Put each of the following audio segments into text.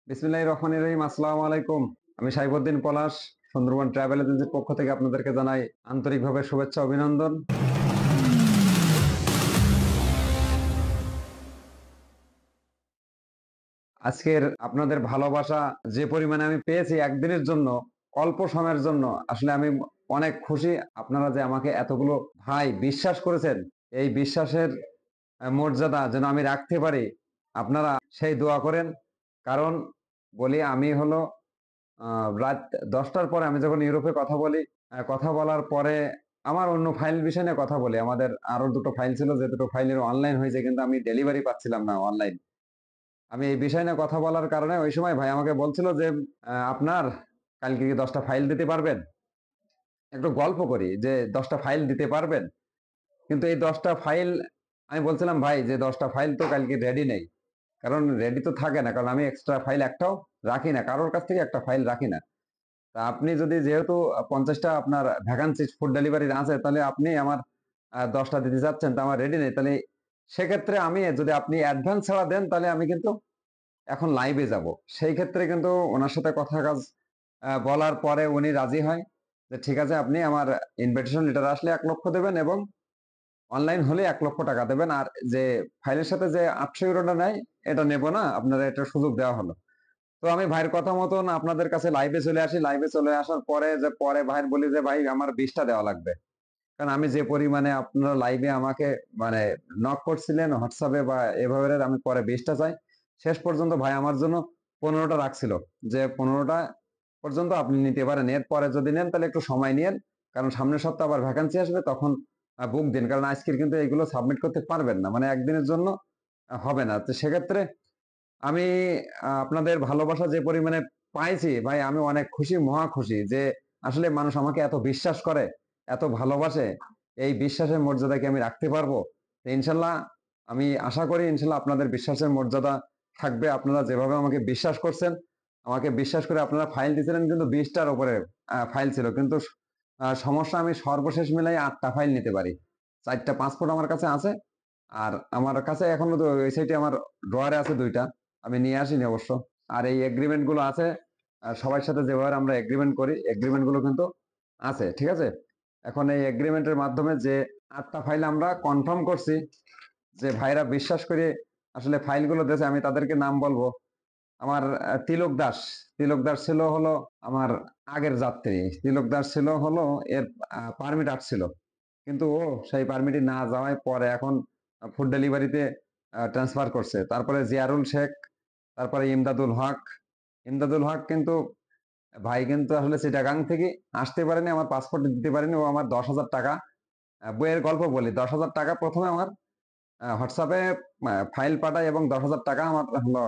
বিসমিল্লাহির রহমানির রহিম। আসসালামু আলাইকুম। আমি সাইফুদ্দিন পলাশ, সুন্দরবন ট্রাভেল এজেন্সির পক্ষ থেকে আপনাদেরকে জানাই আন্তরিকভাবে শুভেচ্ছা অভিনন্দন। আজকের আপনাদের ভালোবাসা যে পরিমাণে আমি পেয়েছি একদিনের জন্য, অল্প সময়ের জন্য, আসলে আমি অনেক খুশি। আপনারা যে আমাকে এতগুলো ভাই বিশ্বাস করেছেন, এই বিশ্বাসের মর্যাদা যেন আমি রাখতে পারি, আপনারা সেই দোয়া করেন। কারণ বলি, আমি হলো রাত 10টার পরে আমি যখন ইউরোপে কথা বলি, কথা বলার পরে আমার অন্য ফাইল বিষয় নিয়ে কথা বলি। আমাদের আরো দুটো ফাইল ছিল, যে দুটো ফাইলের অনলাইন হয়েছে, কিন্তু আমি ডেলিভারি পাচ্ছিলাম না অনলাইন। আমি এই বিষয় নিয়ে কথা বলার কারণে ওই সময় ভাই আমাকে বলছিল যে আপনার কালকে কি 10টা ফাইল দিতে পারবেন। একটু গল্প করি যে 10টা ফাইল দিতে পারবেন, কিন্তু এই 10টা ফাইল আমি বলছিলাম ভাই যে 10টা ফাইল তো কালকে রেডি নেই। কারণ রেডি তো থাকে না, কারণ আমি এক্সট্রা ফাইল একটাও রাখি না, কারোর কাছ থেকে একটা ফাইল রাখি না। তা আপনি যদি, যেহেতু 50টা আপনার ভ্যাকান্সি ফুড ডেলিভারির আছে, তাহলে আপনি আমার 10টা দিতে চাচ্ছেন, তো আমার রেডি নেই। তাহলে সেক্ষেত্রে আমি, যদি আপনি অ্যাডভান্স ছাড়া দেন, তাহলে আমি কিন্তু এখন লাইভে যাব। সেই ক্ষেত্রে কিন্তু ওনার সাথে কথা কাজ বলার পরে উনি রাজি হয় যে ঠিক আছে, আপনি আমার ইনভিটেশন লেটার আসলে 1 লক্ষ দেবেন এবং অনলাইন হলে 1 লক্ষ টাকা দেবেন। আর যে ফাইলের সাথে যে 800 ইউরোটা নেয়, এটা নেব না, আপনারা এটা সুযোগ দেওয়া হলো। তো আমি ভাইয়ের কথা মতন আপনাদের কাছে লাইভে চলে আসি। লাইভে চলে আসার পরে যে পরে ভাইয়ের বলি যে ভাই আমার 20টা দেওয়া লাগবে। কারণ আমি যে পরিমাণে আপনারা লাইভে আমাকে মানে নক করছিলেন হোয়াটসঅ্যাপে বা এভাবে, আমি পরে 20টা চাই। শেষ পর্যন্ত ভাই আমার জন্য 15টা রাখছিল, যে 15টা পর্যন্ত আপনি নিতে পারেন। এরপরে যদি নেন তাহলে একটু সময় নিয়েন, কারণ সামনের সপ্তাহে আবার ভ্যাকান্সি আসবে, তখন বুক দিন। কারণ আজকের কিন্তু এগুলো সাবমিট করতে পারবেন না, মানে একদিনের জন্য হবে না। তো সেক্ষেত্রে আমি আপনাদের ভালোবাসা যে পরিমাণে পাইছি ভাই, আমি অনেক খুশি, মহা খুশি যে আসলে মানুষ আমাকে এত বিশ্বাস করে, এত ভালোবাসে। এই বিশ্বাসের মর্যাদা কি আমি রাখতে পারবো? তো ইনশাল্লাহ, আমি আশা করি ইনশাল্লাহ আপনাদের বিশ্বাসের মর্যাদা থাকবে। আপনারা যেভাবে আমাকে বিশ্বাস করছেন, আমাকে বিশ্বাস করে আপনারা ফাইল দিয়েছিলেন, কিন্তু 20টার উপরে ফাইল ছিল, কিন্তু সমস্যা, আমি সর্বশেষ মিলাই 8টা ফাইল নিতে পারি। 4টা পাসপোর্ট আমার কাছে আছে, আর আমার কাছে এখনো তো ওই সাইটে আমার ড্রয়ারে আছে 2টা, আমি নিয়ে আসিনি অবশ্য। আর এই এগ্রিমেন্ট গুলো আছে, সবার সাথে যেভাবে আমরা এগ্রিমেন্ট করি, এগ্রিমেন্ট গুলো কিন্তু আছে, ঠিক আছে। এখন এই এগ্রিমেন্টের মাধ্যমে যে 8টা ফাইল আমরা কনফার্ম করছি, যে ভাইরা বিশ্বাস করে আসলে ফাইলগুলো দিয়েছে, আমি তাদেরকে নাম বলবো। আমার তিলক দাস, তিলক দাস ছিল হলো আমার আগের যাত্রী। তিলক দাস ছিল হলো, এর পারমিট আসছিল, কিন্তু ও সেই পারমিটে না যাওয়ায় পরে এখন ফুড ডেলিভারিতে ট্রান্সফার করছে। তারপরে জিয়ারুল শেখ, তারপরে ইমদাদুল হক। ইমদাদুল হক কিন্তু ভাই কিন্তু আসলে চিটাগাং থেকে আসতে পারেনি, আমার পাসপোর্ট দিতে পারেনি। ও আমার 10,000 টাকা, বইয়ের গল্প বলি, 10,000 টাকা প্রথমে আমার হোয়াটসঅ্যাপে ফাইল পাঠায় এবং 10,000 টাকা আমার হলো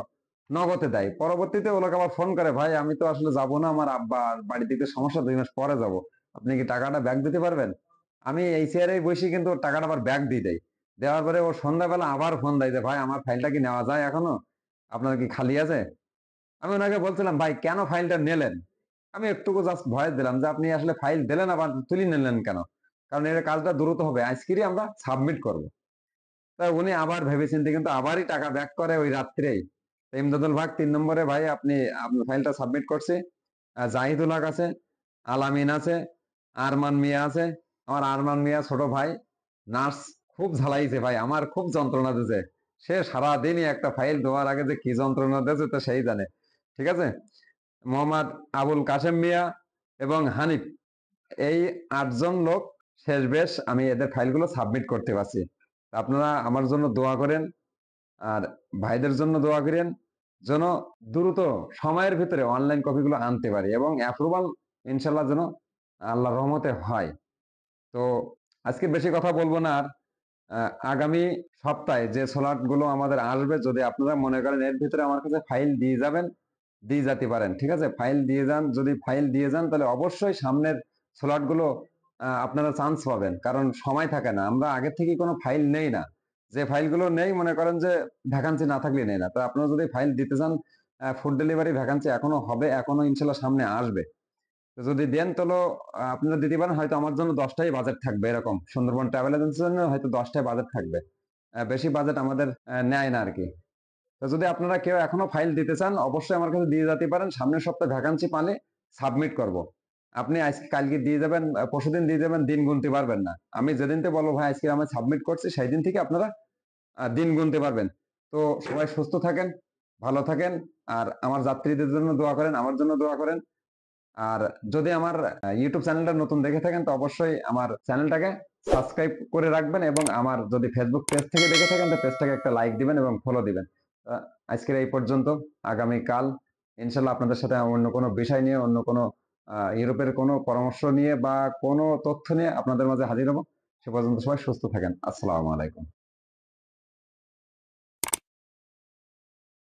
নগদে দেয়। পরবর্তীতে ও লোক আবার ফোন করে, ভাই আমি তো আসলে যাবো না, আমার আব্বা বাড়ি থেকে সমস্যা, 2 মাস পরে যাব, আপনি কি টাকাটা ব্যাক দিতে পারবেন? আমি এই চেয়ারে বসে কিন্তু ওর টাকাটা আবার ব্যাক দিয়ে দেয়। দেওয়ার পরে ও সন্ধ্যাবেলা আবার ফোন দেয় যে ভাই আমার ফাইলটা কি নেওয়া যায় এখনো, আপনার কি খালি আছে? আমি ওনাকে বলছিলাম, ভাই কেন ফাইলটা নিলেন? আমি একটুকু জাস্ট ভয়েস দিলাম যে আপনি আসলে ফাইল দিলেন, আবার তুলে নিলেন কেন? কারণ এর কাজটা দ্রুত হবে, আজকেরই আমরা সাবমিট করব। তা উনি আবার ভেবেচিন্তে কিন্তু আবারই টাকা ব্যাক করে ওই রাত্রেই। তো ইমদাদুল ভাগ 3 নম্বরে, ভাই আপনি আপনার ফাইলটা সাবমিট করছে। জাহিদুল হক আছে, আলামিন আছে, আরমান মিয়া আছে। আমার আরমান মিয়া ছোট ভাই, নার্স, খুব ঝালাইছে ভাই, আমার খুব যন্ত্রণা দিয়েছে। সে সারাদিনই একটা ফাইল দেওয়ার আগে যে কি যন্ত্রণা দিয়েছে তো সেই জানে, ঠিক আছে। মোহাম্মদ আবুল কাশেম মিয়া এবং হানিফ, এই 8জন লোক শেষ বেশ আমি এদের ফাইলগুলো সাবমিট করতে পারছি। আপনারা আমার জন্য দোয়া করেন, আর ভাইদের জন্য দোয়া করেন, যেন দ্রুত সময়ের ভিতরে অনলাইন কপিগুলো আনতে পারি এবং অ্যাপ্রুভাল ইনশাল্লাহ যেন আল্লাহর রহমতে হয়। তো আজকে বেশি কথা বলবো না। আর আগামী সপ্তাহে যে স্লট গুলো আমাদের আসবে, যদি আপনারা মনে করেন এর ভিতরে আমার কাছে ফাইল দিয়ে যাবেন, দিয়ে যেতে পারেন, ঠিক আছে। ফাইল দিয়ে যান, যদি ফাইল দিয়ে যান তাহলে অবশ্যই সামনের স্লট গুলো আপনারা চান্স পাবেন, কারণ সময় থাকে না, আমরা আগে থেকে কোনো ফাইল নেই না। যে ফাইলগুলো নেই, মনে করেন যে ভ্যাকান্সি না থাকলে নেই না। তো আপনারা যদি ফাইল দিতে চান, ফুড ডেলিভারি ভ্যাকান্সি এখনো হবে, এখনো ইনশাল্লাহ সামনে আসবে। তো যদি দেন তাহলে আপনারা দিতে পারেন। হয়তো আমার জন্য 10টাই বাজেট থাকবে, এরকম সুন্দরবন ট্রাভেল এজেন্সির জন্য হয়তো 10টাই বাজেট থাকবে। বেশি বাজেট আমাদের নেয় না আর কি। তো যদি আপনারা কেউ এখনো ফাইল দিতে চান অবশ্যই আমার কাছে দিয়ে যেতে পারেন। সামনের সপ্তাহে ভ্যাকান্সি পালে সাবমিট করব। আপনি আজকে কালকে দিয়ে যাবেন, পরশুদিন দিয়ে যাবেন, দিন গুনতে পারবেন না। আমি যেদিনতে বলবো ভাই আজকে আমি সাবমিট করছি সেই দিন থেকে আপনারা দিন গুনতে পারবেন। তো সবাই সুস্থ থাকেন, ভালো থাকেন, আর আমার যাত্রীদের জন্য দোয়া করেন, আমার জন্য দোয়া করেন। আর যদি আমার ইউটিউব চ্যানেলটা নতুন দেখে থাকেন তো অবশ্যই আমার চ্যানেলটাকে সাবস্ক্রাইব করে রাখবেন, এবং আমার যদি ফেসবুক পেজ থেকে দেখে থাকেন তো পেজটাকে একটা লাইক দিবেন এবং ফলো দিবেন। আজকের এই পর্যন্ত। আগামীকাল ইনশাল্লাহ আপনাদের সাথে অন্য কোনো বিষয় নিয়ে, অন্য কোনো ইউরোপের কোনো পরামর্শ নিয়ে বা কোনো তথ্য নিয়ে আপনাদের মাঝে হাজির হবো। সে পর্যন্ত সবাই সুস্থ থাকেন। আসসালামু আলাইকুম।